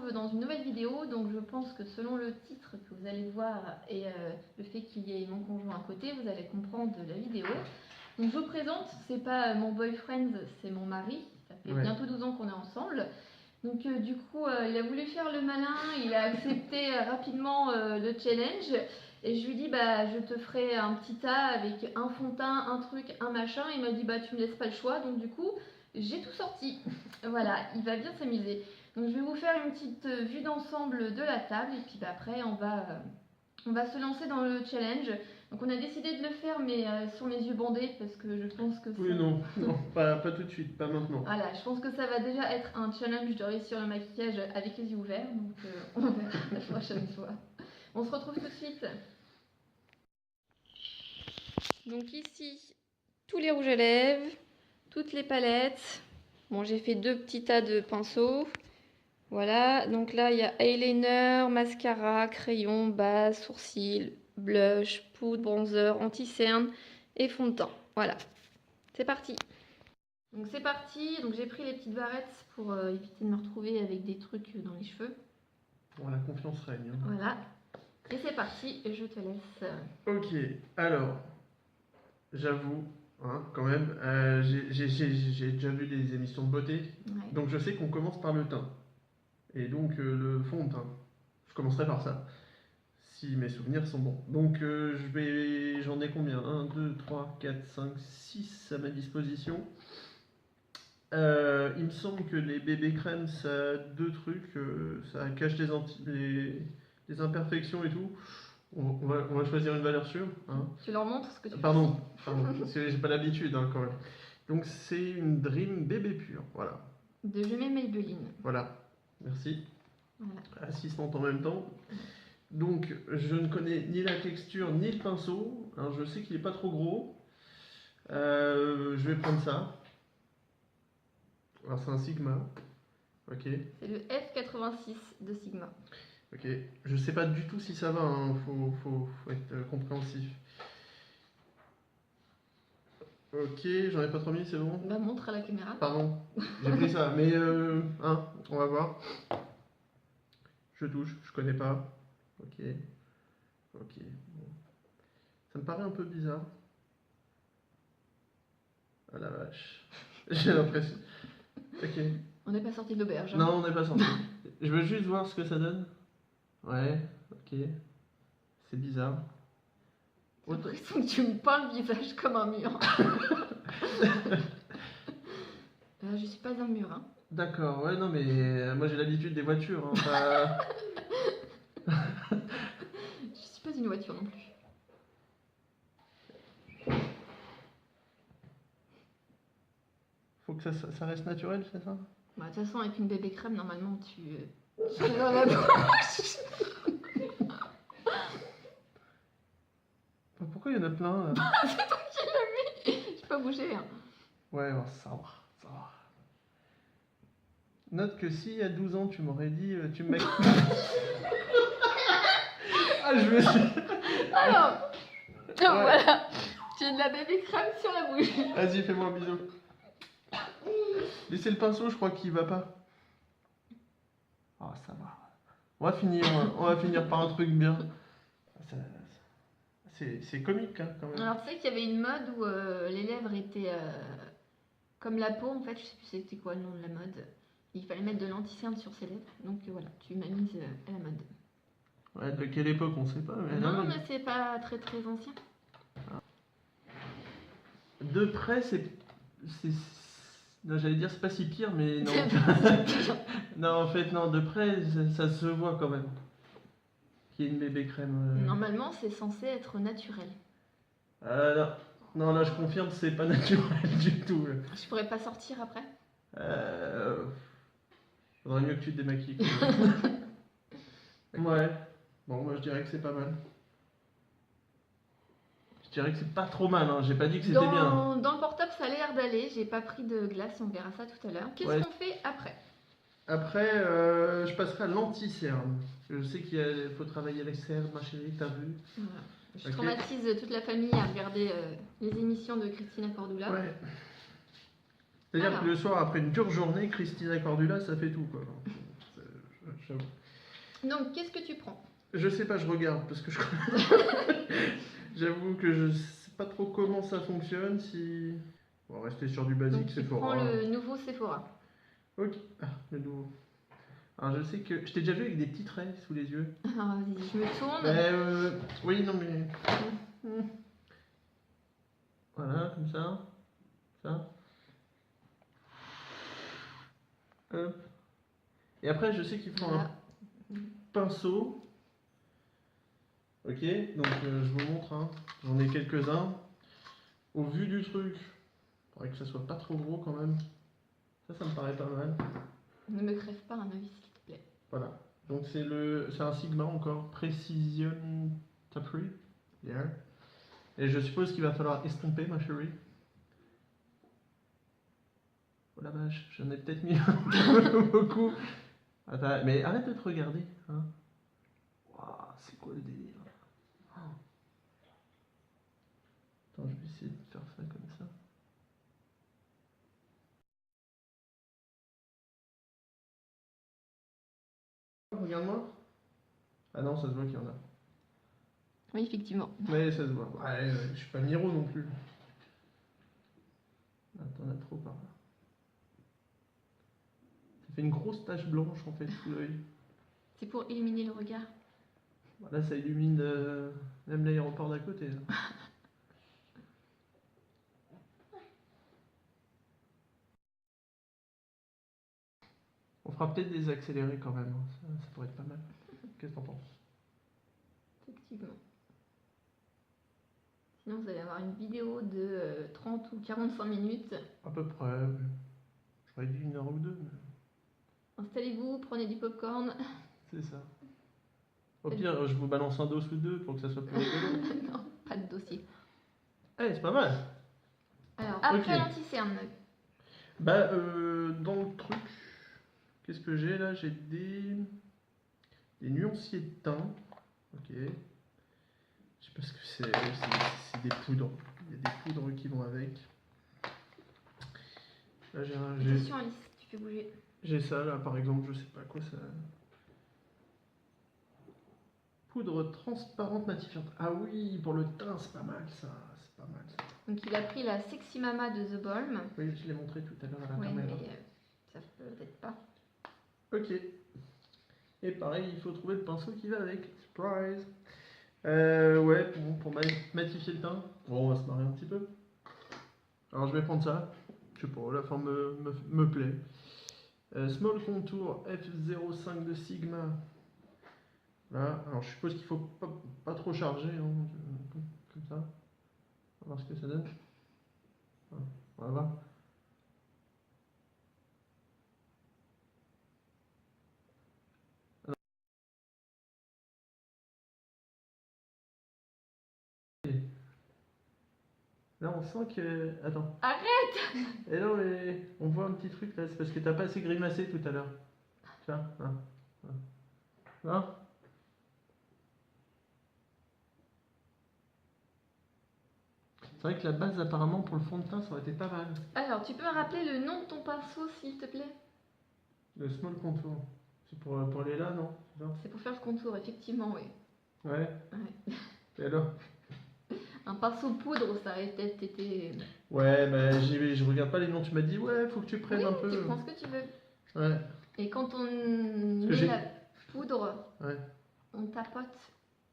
retrouve dans une nouvelle vidéo. Donc je pense que selon le titre que vous allez voir et le fait qu'il y ait mon conjoint à côté, vous allez comprendre la vidéo. Donc je vous présente, c'est pas mon boyfriend, c'est mon mari. Ça fait bientôt 12 ans qu'on est ensemble. Donc du coup, il a voulu faire le malin, il a accepté rapidement le challenge. Et je lui dis, bah, je te ferai un petit tas avec un fond de teint, un truc, un machin. Il m'a dit, bah, tu me laisses pas le choix. Donc du coup, j'ai tout sorti. Voilà, il va bien s'amuser. Donc je vais vous faire une petite vue d'ensemble de la table. Et puis bah, après, on va se lancer dans le challenge. Donc on a décidé de le faire, mais sur les yeux bandés, parce que je pense que oui, ça... non, pas tout de suite, pas maintenant. Voilà, je pense que ça va déjà être un challenge de réussir le maquillage avec les yeux ouverts. Donc on verra la prochaine fois. On se retrouve tout de suite. Donc ici, tous les rouges à lèvres, toutes les palettes. Bon, j'ai fait 2 petits tas de pinceaux. Voilà, donc là, il y a eyeliner, mascara, crayon, base, sourcils, blush, poudre, bronzer, anti-cerne et fond de teint. Voilà, c'est parti. Donc c'est parti, donc j'ai pris les petites barrettes pour éviter de me retrouver avec des trucs dans les cheveux. Bon, la confiance règne. Hein. Voilà, et c'est parti, je te laisse. Ok, alors, j'avoue, hein, quand même, j'ai déjà vu des émissions de beauté, donc je sais qu'on commence par le teint. Et donc le fond de teint, je commencerai par ça, si mes souvenirs sont bons. Donc j'en ai combien? 1, 2, 3, 4, 5, 6 à ma disposition. Il me semble que les bébés crèmes, ça a 2 trucs, ça cache les imperfections et tout. On va choisir une valeur sûre. Hein. Tu leur montres ce que tu Pardon, parce que j'ai pas l'habitude hein, quand même. Donc c'est une Dream bébé pure, voilà. De Jumet Maybelline. Voilà, merci. Voilà. Assistante en même temps. Donc je ne connais ni la texture ni le pinceau. Alors, je sais qu'il est pas trop gros. Je vais prendre ça. Alors c'est un Sigma. Ok. C'est le F86 de Sigma. Ok. Je sais pas du tout si ça va. Hein. Faut être compréhensif. Ok, j'en ai pas trop mis, c'est bon. Bah montre à la caméra. Pardon, j'ai pris ça. Mais hein, on va voir. Je touche, je connais pas. Ok. Ok. Bon. Ça me paraît un peu bizarre. Ah la vache. J'ai l'impression. Ok. On n'est pas sorti de l'auberge. Hein. Non, on n'est pas sorti. Je veux juste voir ce que ça donne. Ouais, ok. C'est bizarre. J'ai l'impression que tu me peins le visage comme un mur. Je suis pas un mur. Hein. D'accord, ouais, non, mais moi j'ai l'habitude des voitures. Hein, pas... Je suis pas une voiture non plus. Faut que ça reste naturel, c'est ça? Bah, de toute façon, avec une bébé crème, normalement, tu fais dans la bouche. Pourquoi il y en a plein C'est toi qui l'as mis. Je peux pas bouger. Hein. Ouais, bon, ça va, ça va. Note que si, il y a 12 ans, tu m'aurais dit, tu me maquilles. Ah, je me suis... Alors, voilà. J'ai de la bébé crème sur la bouche. Vas-y, fais-moi un bisou. Laissez le pinceau, je crois qu'il va pas. Ah, ça va. On va finir par un truc bien. C'est comique, hein, quand même. Alors, tu sais qu'il y avait une mode où les lèvres étaient comme la peau, en fait. Je sais plus c'était quoi le nom de la mode. Il fallait mettre de l'anti-cerne sur ses lèvres. Donc voilà, tu m'as mise à la mode. Ouais, de quelle époque, on sait pas. Mais non, mais c'est pas très très ancien. De près, non, j'allais dire c'est pas si pire, mais non. Non, en fait, non, de près, ça se voit quand même. Qu'il y ait une bébé crème. Normalement, c'est censé être naturel. Non, là, je confirme, c'est pas naturel du tout. Là. Je pourrais pas sortir après? Faudrait mieux que tu te démaquilles. Ouais. Bon, moi, je dirais que c'est pas mal. Je dirais que c'est pas trop mal, hein. J'ai pas dit que c'était bien. Dans le portable, ça a l'air d'aller. J'ai pas pris de glace, on verra ça tout à l'heure. Qu'est-ce qu'on fait après? Après, je passerai à l'anti-cerne. Je sais qu'il faut travailler les cernes, ma chérie, t'as vu? Voilà. Je traumatise toute la famille à regarder les émissions de Christina Cordula. Ouais. C'est-à-dire que le soir, après une dure journée, Christina Cordula, ça fait tout, quoi. j'avoue. Donc, qu'est-ce que tu prends? Je sais pas, je regarde parce que je. J'avoue que je sais pas trop comment ça fonctionne. Si. On va rester sur du basique Donc, tu Sephora. prends le nouveau Sephora. Ok. Ah, le nouveau. Alors, je sais que. Je t'ai déjà vu avec des petits traits sous les yeux. Alors, vas-y, je me tourne. Oui, non, mais. Voilà, comme ça. Ça. Hop. Et après, je sais qu'il faut Voilà. un pinceau. Ok, donc je vous montre, hein. J'en ai quelques-uns. Au vu du truc, il faudrait que ça soit pas trop gros quand même. Ça me paraît pas mal. Ne me crève pas un œil, s'il te plaît. Voilà. Donc c'est un Sigma encore, Precision Tapestry. Yeah. Et je suppose qu'il va falloir estomper, ma chérie. Oh la vache, j'en ai peut-être mis beaucoup. Attends, mais arrête de te regarder. Hein. Wow, c'est quoi le délire? Attends, je vais essayer de faire ça comme ça. Regarde-moi. Ah non, ça se voit qu'il y en a. Oui, effectivement. Ouais, ça se voit. Ouais, je suis pas Miro non plus. Ah, t'en as trop par là. Ça fait une grosse tache blanche en fait sous l'œil. C'est pour éliminer le regard. Là, ça illumine même l'aéroport d'à côté. Là. On fera peut-être des accélérés quand même. Hein. Ça pourrait être pas mal. Qu'est-ce que t'en penses? Effectivement. Sinon, vous allez avoir une vidéo de 30 ou 45 minutes. À peu près. J'aurais dit 1 heure ou 2. Mais... Installez-vous, prenez du popcorn. C'est ça. Au pire, je vous balance un dos ou deux pour que ça soit plus rigolo. Non, pas de dossier. Allez, c'est pas mal. Alors, après Ok. l'anti-cerne. Bah, dans le truc, qu'est-ce que j'ai là? J'ai des nuanciers de teint. Ok. Je sais pas ce que c'est des poudres. Il y a des poudres qui vont avec. Là, Attention Alice, tu fais bouger. j'ai ça là, par exemple, je sais pas quoi ça. Poudre transparente matifiante. Ah oui, pour le teint, c'est pas mal ça. C'est pas mal ça. Donc il a pris la Sexy Mama de The Balm. Oui, je l'ai montré tout à l'heure à la Oui, caméra. mais ça peut-être pas. Ok. Et pareil, il faut trouver le pinceau qui va avec. Surprise. Ouais, pour matifier le teint. Bon, on va se marrer un petit peu. Alors je vais prendre ça. Je sais pas, la forme me plaît. Small Contour F05 de Sigma. Là, alors je suppose qu'il faut pas trop charger, hein, comme ça. On va voir ce que ça donne. Voilà, on va voir. Là, on sent que. Attends. Arrête! Et non, mais on voit un petit truc là, c'est parce que t'as pas assez grimacé tout à l'heure. Tu vois, hein, hein. C'est vrai que la base, apparemment, pour le fond de teint, ça aurait été pas mal. Alors, tu peux me rappeler le nom de ton pinceau, s'il te plaît? Le Small Contour. C'est pour aller là, non? C'est pour faire le contour, effectivement, oui. Ouais. Ouais. Et alors? Un pinceau poudre, ça aurait peut-être été... Ouais, bah je regarde pas les noms. Tu m'as dit, ouais, faut que tu prennes Oui, un peu. tu prends ce que tu veux. Ouais. Et quand on met la poudre, Ouais. on tapote,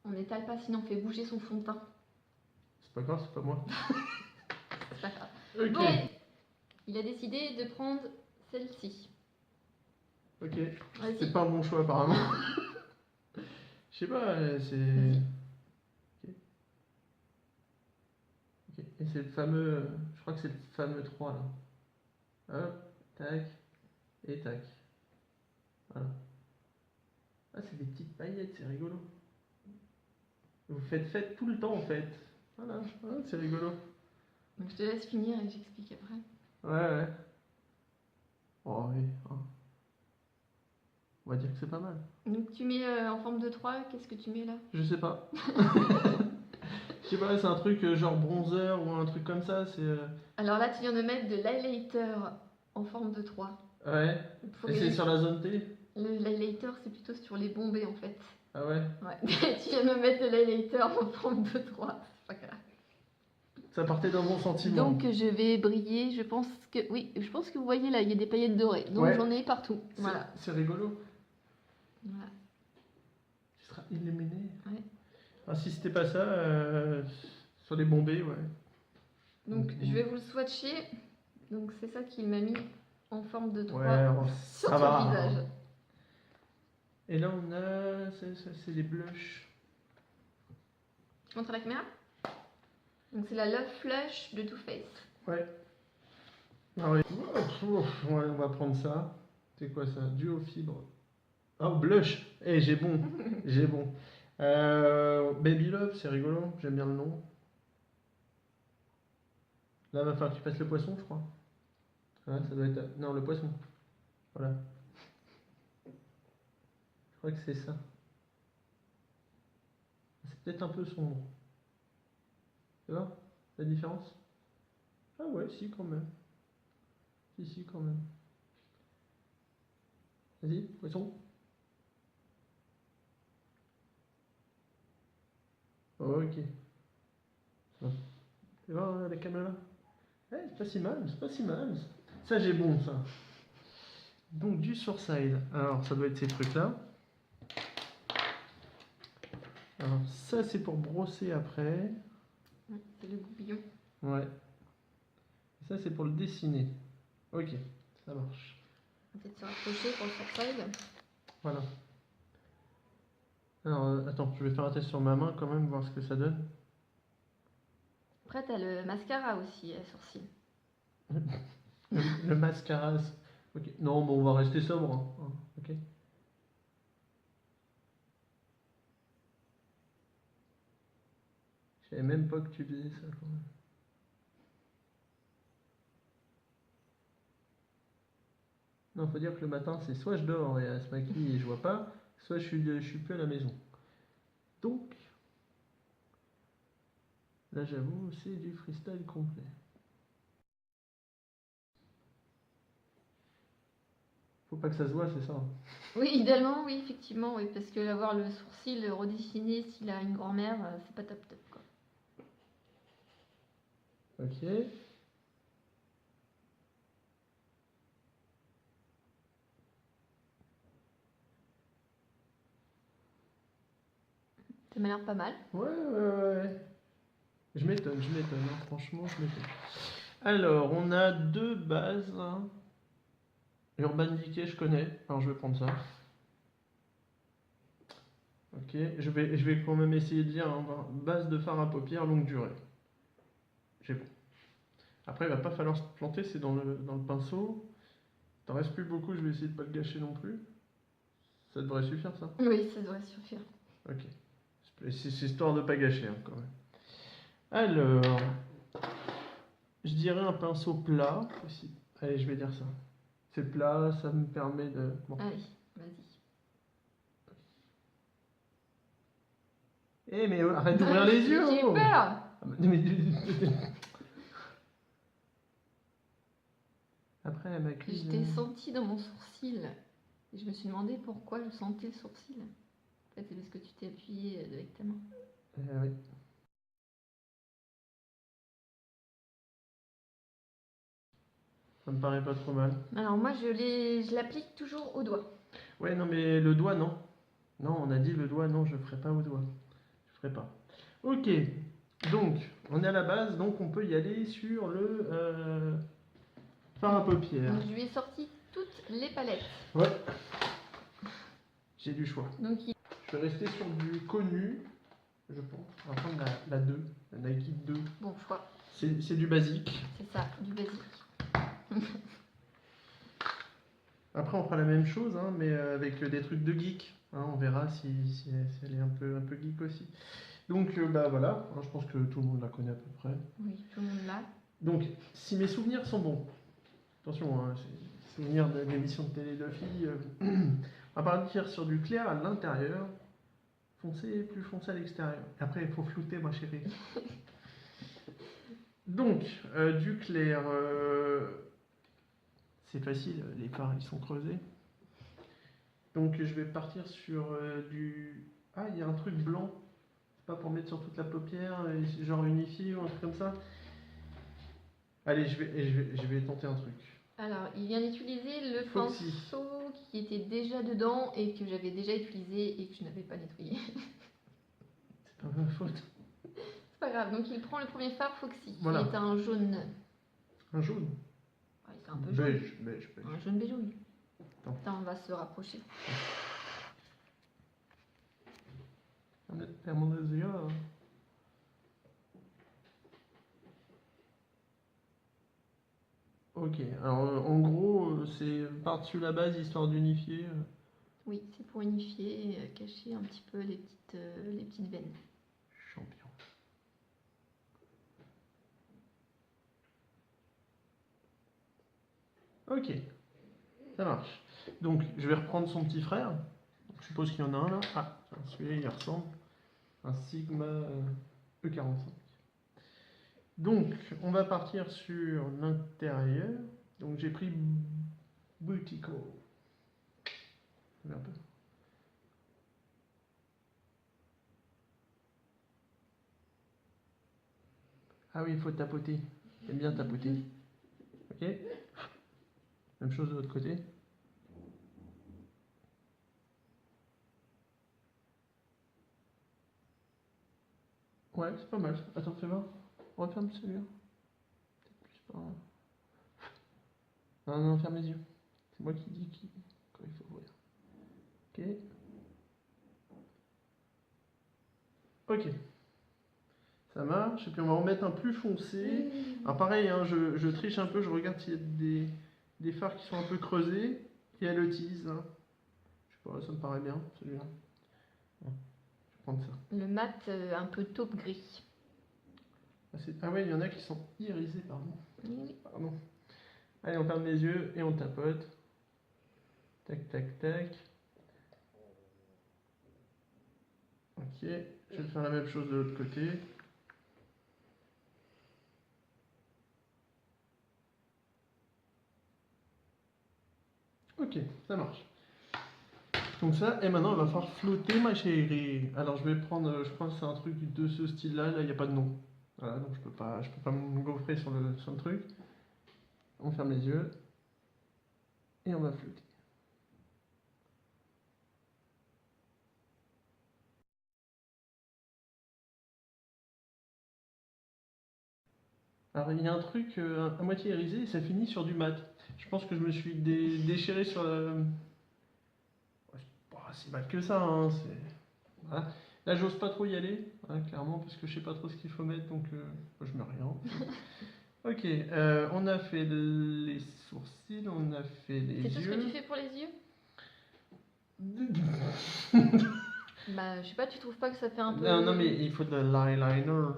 on n'étale pas, sinon on fait bouger son fond de teint. C'est pas grave, c'est pas moi. C'est pas grave. Ok. Bon, il a décidé de prendre celle-ci. Ok. Vas-y. C'est pas un bon choix, apparemment. Je sais pas, c'est. Vas-y. Ok. Et c'est le fameux. Je crois que c'est le fameux 3 là. Hop, tac, et tac. Voilà. Ah, c'est des petites paillettes, c'est rigolo. Vous faites tout le temps en fait. Voilà, c'est rigolo. Donc je te laisse finir et j'explique après. Ouais. Oh oui. Hein. On va dire que c'est pas mal. Donc tu mets en forme de 3, qu'est-ce que tu mets là? Je sais pas. Je sais pas, c'est un truc genre bronzer ou un truc comme ça. C'est. Alors là, tu viens de mettre de l'highlighter en forme de 3. Ouais. Et c'est sur la zone T? Le highlighter, c'est plutôt sur les bombés en fait. Ah ouais? Ouais. Tu viens de me mettre de l'highlighter en forme de 3. C'est pas grave. Ça partait d'un bon sentiment. Donc je vais briller, je pense que vous voyez là, il y a des paillettes dorées. Donc Ouais. j'en ai partout. Voilà. C'est rigolo. Voilà. Tu seras illuminé. Ouais. Ah, si c'était pas ça, sur les bombés, ouais. Donc je vais vous le swatcher. Donc c'est ça qui m'a mis en forme de 3 Ouais, sur ça ton va. visage. Et là, on a. C'est des blushs. Montre la caméra. Donc c'est la Love Flush de Too Faced. Ouais. Ah ouais. Ouais, on va prendre ça. C'est quoi ça? Duo fibre. Oh, blush. Eh, j'ai bon. J'ai bon. Baby Love, c'est rigolo. J'aime bien le nom. Là, va falloir que tu fasses le poisson, je crois. Ah, ça doit être. Non, le poisson. Voilà. Je crois que c'est ça. C'est peut-être un peu sombre. Tu vois la différence? Ah ouais, si, quand même. Si, quand même. Vas-y, poisson. Oh, ok. Tu vois la caméra? Ouais, c'est pas si mal, c'est pas si mal. Ça, j'ai bon, ça. Donc, du Surside. Alors, ça doit être ces trucs-là. Alors, ça, c'est pour brosser après. C'est le goupillon. Ouais. Et ça, c'est pour le dessiner. Ok, ça marche. On va peut-être se rapprocher pour le Surside. Voilà. Alors, attends, je vais faire un test sur ma main quand même, voir ce que ça donne. Après, t'as le mascara aussi à sourcils. Le mascara. Ok. Non, bon, on va rester sobre. Hein. Ok. Je savais même pas que tu faisais ça quand même. Non, faut dire que le matin, c'est soit je dors et elle se maquille et je vois pas, soit je suis plus à la maison. Donc, là j'avoue, c'est du freestyle complet. Faut pas que ça se voit, c'est ça? Oui, idéalement, oui, effectivement, oui, parce que avoir le sourcil redessiné s'il a une grand-mère, c'est pas top top quoi. Ok. Ça m'a l'air pas mal. Ouais. Je m'étonne, hein. Franchement, je m'étonne. Alors, on a deux bases. Urban Decay, je connais, alors je vais prendre ça. Ok, je vais quand même essayer de lire base de fard à paupières longue durée. J'ai bon. Après, il va pas falloir se planter, c'est dans le pinceau. T'en reste plus beaucoup, je vais essayer de pas le gâcher non plus. Ça devrait suffire, ça? Oui, ça devrait suffire. Ok. C'est histoire de pas gâcher, hein, quand même. Alors, je dirais un pinceau plat aussi. Allez, je vais dire ça. C'est plat, ça me permet de... Bon. Allez, vas-y. Eh, mais arrête d'ouvrir les yeux! J'ai Oh. peur. Ah, mais... Après, la maquille... Je t'ai senti dans mon sourcil. Et je me suis demandé pourquoi je sentais le sourcil. En fait, c'est parce que tu t'es appuyé avec ta main. Oui. Ça me paraît pas trop mal. Alors moi, je l'applique toujours au doigt. Ouais, non, mais le doigt, non. Non, on a dit le doigt, non, je ferai pas au doigt. Je ferai pas. Ok, donc, on est à la base, donc on peut y aller sur le fard à paupières. Donc je lui ai sorti toutes les palettes. Ouais. J'ai du choix. Donc je vais rester sur du connu, je pense. On va prendre la 2, la Nike 2. Bon choix. C'est du basique. C'est ça, du basique. Après, on fera la même chose, hein, mais avec des trucs de geek. Hein, on verra si elle est un peu geek aussi. Donc, bah voilà, hein, je pense que tout le monde la connaît à peu près. Oui, tout le monde l'a. Donc, si mes souvenirs sont bons, attention, hein, c'est souvenirs d'émissions de télé de filles, on va partir sur du clair à l'intérieur, plus foncé à l'extérieur. Après, il faut flouter, ma chérie. Donc, du clair, c'est facile, les fards ils sont creusés. Donc je vais partir sur du... Ah, il y a un truc blanc. C'est pas pour mettre sur toute la paupière, genre unifié ou un truc comme ça. Allez, je vais tenter un truc. Alors, il vient d'utiliser le Foxy. pinceau qui était déjà dedans et que j'avais déjà utilisé et que je n'avais pas nettoyé. C'est pas ma faute. C'est pas grave, donc il prend le premier fard Foxy, Voilà. qui est un jaune. Un jaune. Ouais, c'est un peu jaune. Beige. Un jaune béjouille. Attends. Attends, on va se rapprocher. Ferme mon yeux. Ok, alors en gros, c'est par-dessus la base histoire d'unifier. Oui, c'est pour unifier et cacher un petit peu les petites veines. Champion. Ok, ça marche. Donc, je vais reprendre son petit frère. Donc, je suppose qu'il y en a un là. Ah, celui-là, il ressemble. Un Sigma E45. Donc, on va partir sur l'intérieur. Donc, j'ai pris Butico. Un peu. Ah oui, il faut tapoter. J'aime bien tapoter. Ok. Même chose de l'autre côté. Ouais, c'est pas mal. Attends, fais voir. On referme celui-là. Peut-être plus par là. Non, ferme les yeux. C'est moi qui dis quand il faut ouvrir. Ok. Ok. Ça marche. Et puis on va en mettre un plus foncé. Alors pareil, hein, je triche un peu, je regarde s'il y a des fards qui sont un peu creusés. Et elle utilise. Hein. Je sais pas, ça me paraît bien, celui-là. Je vais prendre ça. Le mat un peu taupe gris. Ah ouais, il y en a qui sont irisés, pardon. Oui. Pardon. Allez, on ferme les yeux et on tapote. Tac, tac, tac. Ok, je vais faire la même chose de l'autre côté. Ok, ça marche. Donc ça, et maintenant il va falloir flotter ma chérie. Alors je vais prendre, je pense que c'est un truc de ce style-là, là il n'y a pas de nom. Voilà, donc je peux pas me gaufrer sur le truc. On ferme les yeux et on va flotter. Alors il y a un truc à moitié irisé et ça finit sur du mat. Je pense que je me suis déchiré sur la... C'est pas si mal que ça, hein, voilà. Là j'ose pas trop y aller, hein, clairement, parce que je sais pas trop ce qu'il faut mettre, donc moi, je mets rien. Ok, on a fait les sourcils, on a fait les yeux. C'est tout ce que tu fais pour les yeux? Bah, je sais pas, tu trouves pas que ça fait un peu... Non, mais il faut de l'eyeliner.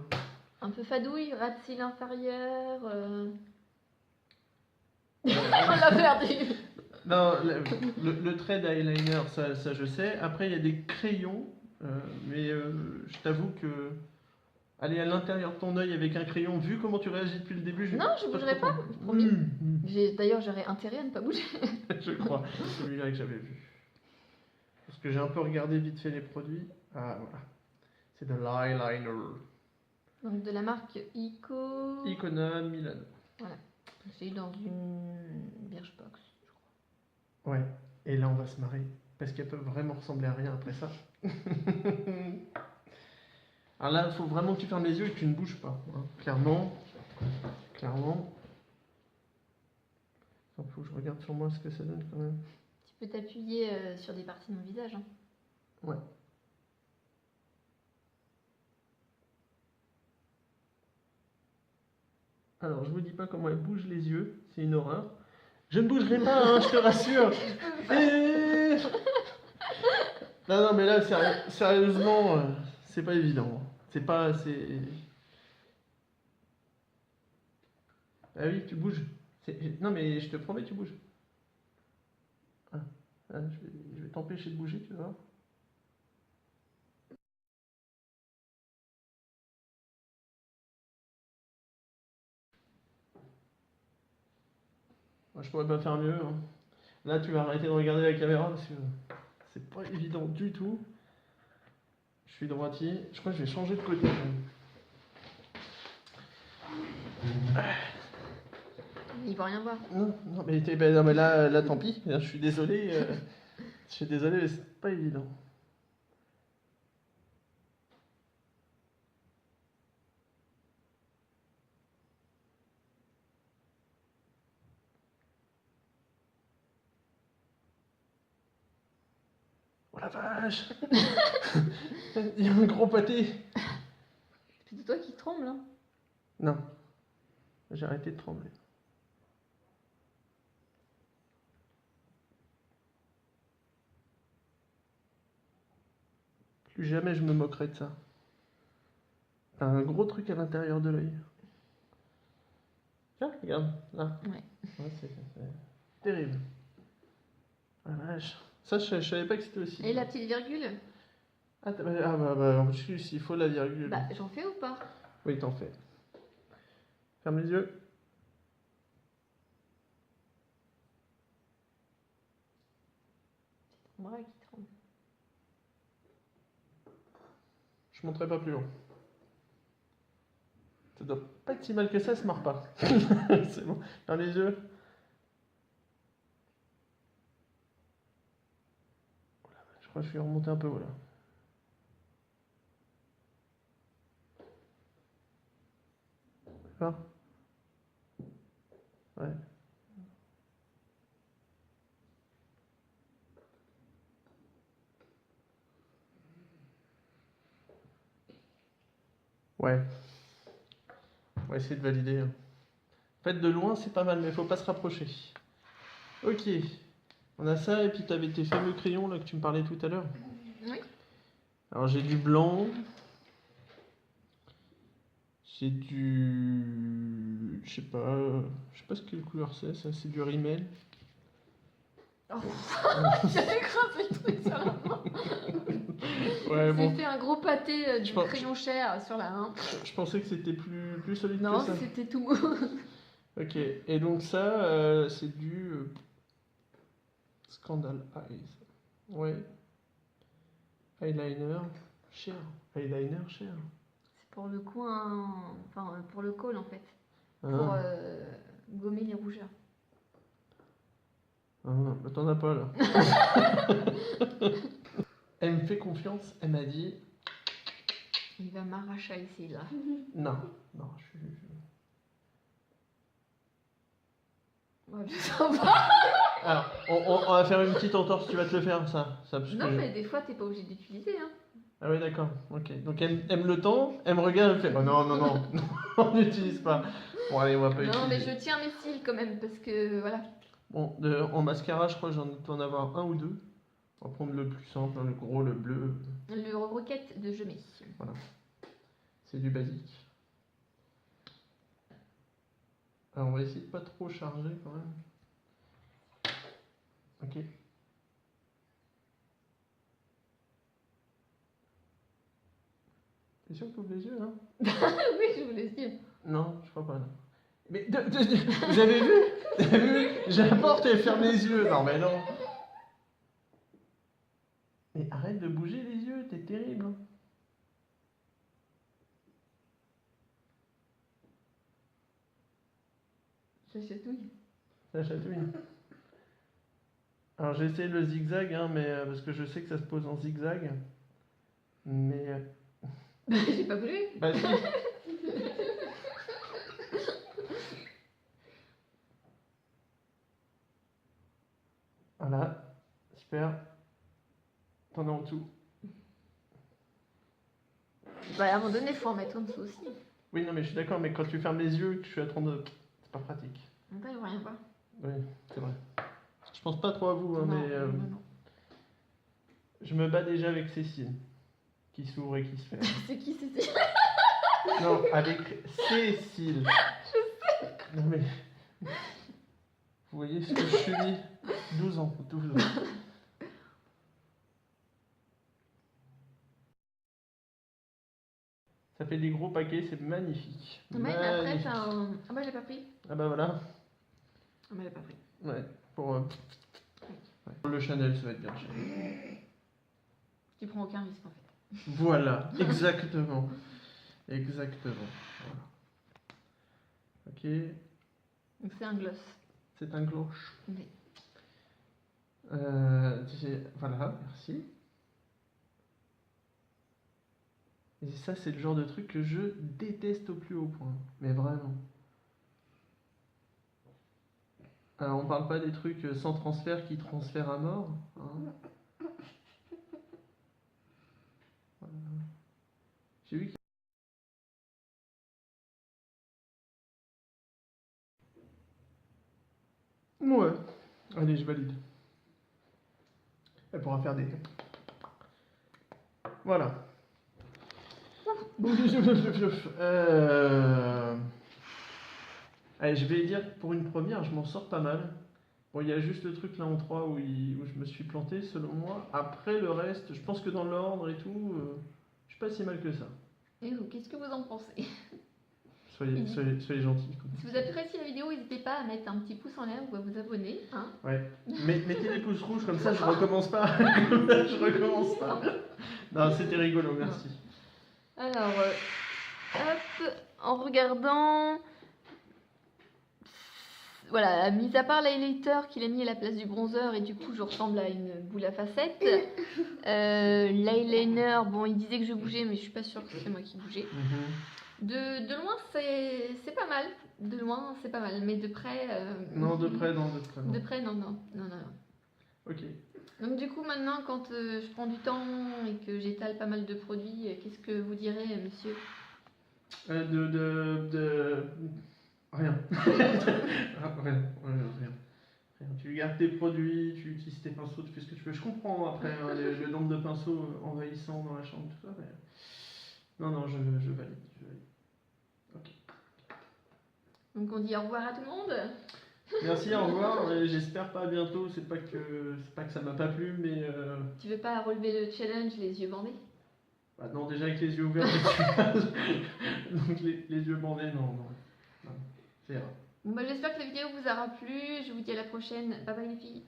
Un peu fadouille, ras de cils inférieur... On l'a perdu. Non, le trait d'eyeliner, ça je sais. Après, il y a des crayons, mais je t'avoue que aller à l'intérieur de ton œil avec un crayon, vu comment tu réagis depuis le début, Non, je bougerai pas, promis. D'ailleurs, j'aurais intérêt à ne pas bouger. Je crois, c'est celui-là que j'avais vu. Parce que j'ai un peu regardé vite fait les produits. Ah, voilà. C'est de l'eyeliner. Donc de la marque Icona Milano. Voilà. J'ai eu dans une Birchbox, je crois. Ouais. Et là, on va se marrer. Parce qu'elle peut vraiment ressembler à rien après ça. Alors là, il faut vraiment que tu fermes les yeux et que tu ne bouges pas. Hein. Clairement. Il faut que je regarde sur moi ce que ça donne quand même. Tu peux t'appuyer sur des parties de mon visage. Hein. Ouais. Alors, je vous dis pas comment elle bouge les yeux. C'est une horreur. Je ne bougerai pas, hein, je te rassure. Non, mais là, sérieusement, c'est pas évident. C'est pas assez... Ah oui, tu bouges. Non, mais je te promets, tu bouges. Ah, je vais t'empêcher de bouger, tu vois. Moi, je pourrais pas faire mieux. Hein. Là, tu vas arrêter de regarder la caméra parce que... C'est pas évident du tout. Je suis droitier. Je crois que je vais changer de côté. Il va rien voir. Non, non, non, mais là, tant pis. Je suis désolé. Je suis désolé, mais c'est pas évident. Oh la vache. Il y a un gros pâté. C'est toi qui tremble, hein. Non, j'ai arrêté de trembler. Plus jamais je me moquerai de ça. T'as un gros truc à l'intérieur de l'œil. Tiens, regarde, là. Ouais. Ouais, c'est terrible. Ah la vache. Ça, je savais pas que c'était aussi. Et la petite virgule? En plus, il faut la virgule. Bah, j'en fais ou pas? Oui, t'en fais. Ferme les yeux. C'est ton bras qui tremble. Je monterai pas plus loin. Ça doit pas être si mal que ça se marre pas. C'est bon. Ferme les yeux. Oh la vache, je crois que je suis remonté un peu haut là. D'accord? Ouais. Ouais. On va essayer de valider. En fait, de loin, c'est pas mal, mais faut pas se rapprocher. Ok. On a ça, et puis t'avais tes fameux crayons là que tu me parlais tout à l'heure. Oui. Alors j'ai du blanc. C'est du... Je sais pas ce quelle couleur c'est, ça. C'est du rimel. Oh, j'avais crampé le truc sur la main. Ouais, bon. J'ai fait un gros pâté de Je pense- crayon chair sur la main. Je pensais que c'était plus solide Non, que ça. c'était tout mou. Ok, et donc ça, c'est du Scandal Eyes. Ouais. Eyeliner cher. Eyeliner cher. C'est pour le coin, enfin pour le col en fait. Ah, Pour gommer les rougeurs. bah t'en as pas là. Elle me fait confiance, elle m'a dit Il va m'arracher ici là. non, non, Ouais, je sens pas. Alors, on va faire une petite entorse, tu vas te le faire ça parce Non, que mais des fois t'es pas obligé d'utiliser. Hein. Ah oui, d'accord, ok. Donc elle aime le temps, elle me regarde, elle me fait oh non, non, non, on n'utilise pas. Bon, allez, on va pas utiliser. Non, mais je tiens mes cils quand même parce que voilà. Bon, en mascara, je crois que j'en dois en avoir un ou deux. On va prendre le plus simple, le gros, le bleu. Le roquette de Gemay. Voilà. C'est du basique. Alors, on va essayer de pas trop charger quand même. Ok. T'es sûr que tu ouvres les yeux, hein? Oui, je vous laisse dire. Non, je crois pas. Non. Mais vous avez vu? Vous avez vu? J'apporte et elle ferme les yeux. Non, mais non. Mais arrête de bouger les yeux, t'es terrible. Hein. Ça chatouille. Ça chatouille. Alors j'ai essayé le zigzag, hein, mais parce que je sais que ça se pose en zigzag. Mais. J'ai pas voulu. Bah si. Voilà. Super. T'en es en dessous. Bah à un moment donné, il faut en mettre en dessous aussi. Oui, non, mais je suis d'accord, mais quand tu fermes les yeux, que je suis à 32, c'est pas pratique. On peut rien voir. Oui, c'est vrai. Je pense pas trop à vous, hein, Non, mais non. je me bats déjà avec Cécile, qui s'ouvre et qui se ferme. C'est qui c'était? Non, avec Cécile. Je sais. Non, mais. Vous voyez ce que je suis dit? 12 ans, 12 ans. Ça fait des gros paquets, c'est magnifique. Ouais, mais après, Magnifique. t'as un. Ah bah j'ai pas pris. Ah bah voilà. Ah bah j'ai pas pris. Ouais, pour le Chanel, ça va être bien cher. Tu prends aucun risque en fait. Voilà, exactement. Exactement. Voilà. Ok, Donc c'est un gloss. c'est un cloche. Oui. Voilà, merci. Et ça, c'est le genre de truc que je déteste au plus haut point. Mais vraiment. Alors, on parle pas des trucs sans transfert qui transfèrent à mort. Hein. Voilà. J'ai vu qu'il Ouais. Allez, je valide. Elle pourra faire des... Voilà. Allez, je vais dire que pour une première, je m'en sors pas mal. Bon, il y a juste le truc là en 3 où je me suis planté, selon moi. Après, le reste, je pense que dans l'ordre et tout, je suis pas si mal que ça. Et vous, qu'est-ce que vous en pensez? Soyez gentils. Si vous appréciez la vidéo, n'hésitez pas à mettre un petit pouce en l'air ou à vous abonner. Hein. Ouais. Mettez les pouces rouges, comme ça je recommence pas. Je recommence pas. Non, c'était rigolo, merci. Alors, hop, en regardant... Voilà, mis à part l'highlighter qu'il a mis à la place du bronzer et du coup je ressemble à une boule à facettes. L'eyeliner, bon il disait que je bougeais mais je suis pas sûre que c'est moi qui bougeais. De loin c'est pas mal, de loin c'est pas mal, mais de près... Non, de près, non, de près. Non. De près, non. Ok. Donc du coup maintenant quand je prends du temps et que j'étale pas mal de produits, qu'est-ce que vous direz monsieur? Rien. Rien. Tu gardes tes produits, tu utilises tes pinceaux, tu fais ce que tu veux. Je comprends après hein, le nombre de pinceaux envahissants dans la chambre, tout ça. Mais... Non, je valide. Ok. Donc on dit au revoir à tout le monde. Merci, au revoir. J'espère pas à bientôt. C'est pas que ça m'a pas plu, mais. Tu veux pas relever le challenge les yeux bandés? Bah non, déjà avec les yeux ouverts. Donc les yeux bandés, non. C'est rare. Bon bah j'espère que la vidéo vous aura plu. Je vous dis à la prochaine. Bye bye les filles.